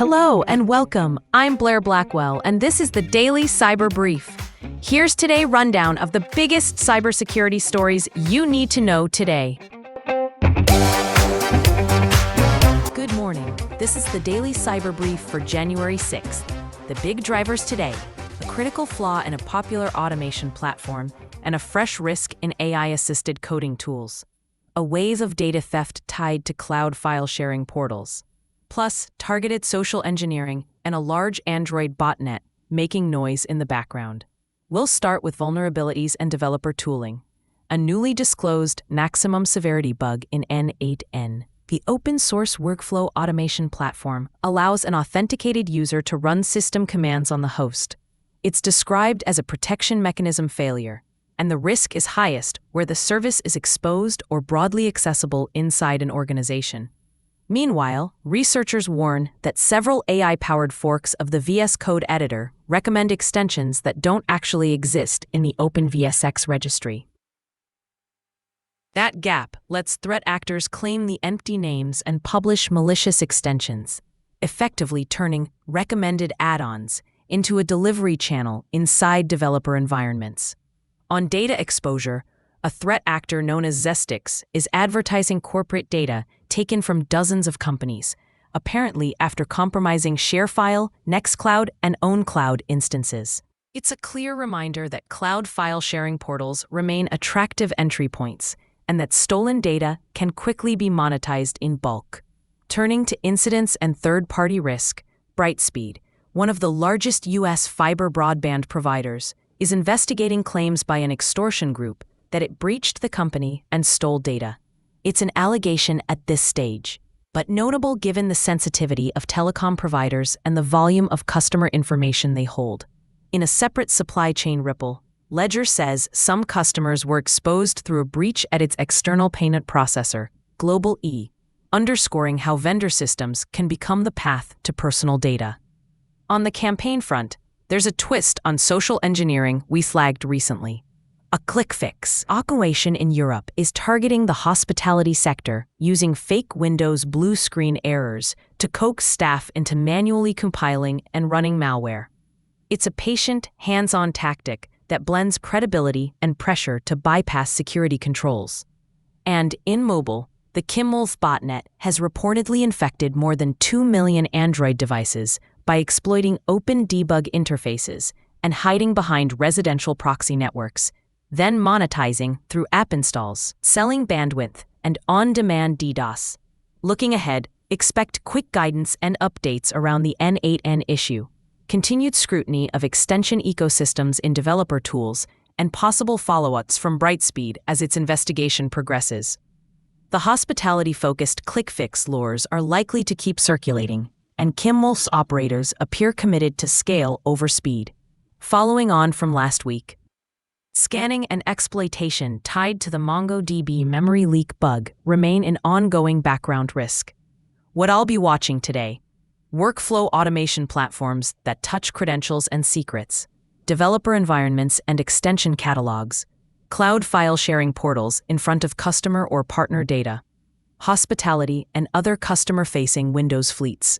Hello and welcome. I'm Blair Blackwell, and this is the Daily Cyber Brief. Here's today's rundown of the biggest cybersecurity stories you need to know today. Good morning. This is the Daily Cyber Brief for January 6th. The big drivers today: a critical flaw in a popular automation platform, and a fresh risk in AI-assisted coding tools. A wave of data theft tied to cloud file sharing portals. Plus, targeted social engineering and a large Android botnet making noise in the background. We'll start with vulnerabilities and developer tooling. A newly disclosed maximum severity bug in N8N, the open-source workflow automation platform, allows an authenticated user to run system commands on the host. It's described as a protection mechanism failure, and the risk is highest where the service is exposed or broadly accessible inside an organization. Meanwhile, researchers warn that several AI-powered forks of the VS Code editor recommend extensions that don't actually exist in the OpenVSX registry. That gap lets threat actors claim the empty names and publish malicious extensions, effectively turning recommended add-ons into a delivery channel inside developer environments. On data exposure, a threat actor known as Zestix is advertising corporate data taken from dozens of companies, apparently after compromising ShareFile, Nextcloud, and OwnCloud instances. It's a clear reminder that cloud file sharing portals remain attractive entry points, and that stolen data can quickly be monetized in bulk. Turning to incidents and third-party risk, Brightspeed, one of the largest U.S. fiber broadband providers, is investigating claims by an extortion group that it breached the company and stole data. It's an allegation at this stage, but notable given the sensitivity of telecom providers and the volume of customer information they hold. In a separate supply chain ripple, Ledger says some customers were exposed through a breach at its external payment processor, Global E, underscoring how vendor systems can become the path to personal data. On the campaign front, there's a twist on social engineering we flagged recently. A click fix operation in Europe is targeting the hospitality sector using fake Windows blue screen errors to coax staff into manually compiling and running malware. It's a patient, hands-on tactic that blends credibility and pressure to bypass security controls. And in mobile, the Kimwolf botnet has reportedly infected more than 2 million Android devices by exploiting open debug interfaces and hiding behind residential proxy networks, then monetizing through app installs, selling bandwidth, and on-demand DDoS. Looking ahead, expect quick guidance and updates around the N8N issue, continued scrutiny of extension ecosystems in developer tools, and possible follow-ups from Brightspeed as its investigation progresses. The hospitality-focused click-fix lures are likely to keep circulating, and Kimwolf's operators appear committed to scale over speed. Following on from last week, scanning and exploitation tied to the MongoDB memory leak bug remain an ongoing background risk. What I'll be watching today: workflow automation platforms that touch credentials and secrets, developer environments and extension catalogs, cloud file sharing portals in front of customer or partner data, hospitality and other customer-facing Windows fleets,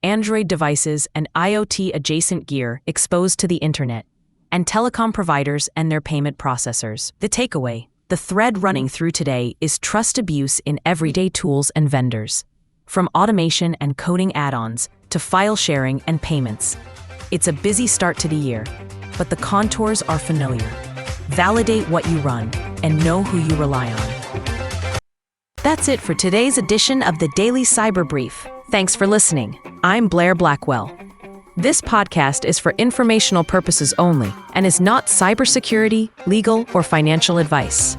Android devices and IoT-adjacent gear exposed to the internet, and telecom providers and their payment processors. The takeaway: the thread running through today is trust abuse in everyday tools and vendors. From automation and coding add-ons to file sharing and payments. It's a busy start to the year, but the contours are familiar. Validate what you run and know who you rely on. That's it for today's edition of the Daily Cyber Brief. Thanks for listening. I'm Blair Blackwell. This podcast is for informational purposes only and is not cybersecurity, legal, or financial advice.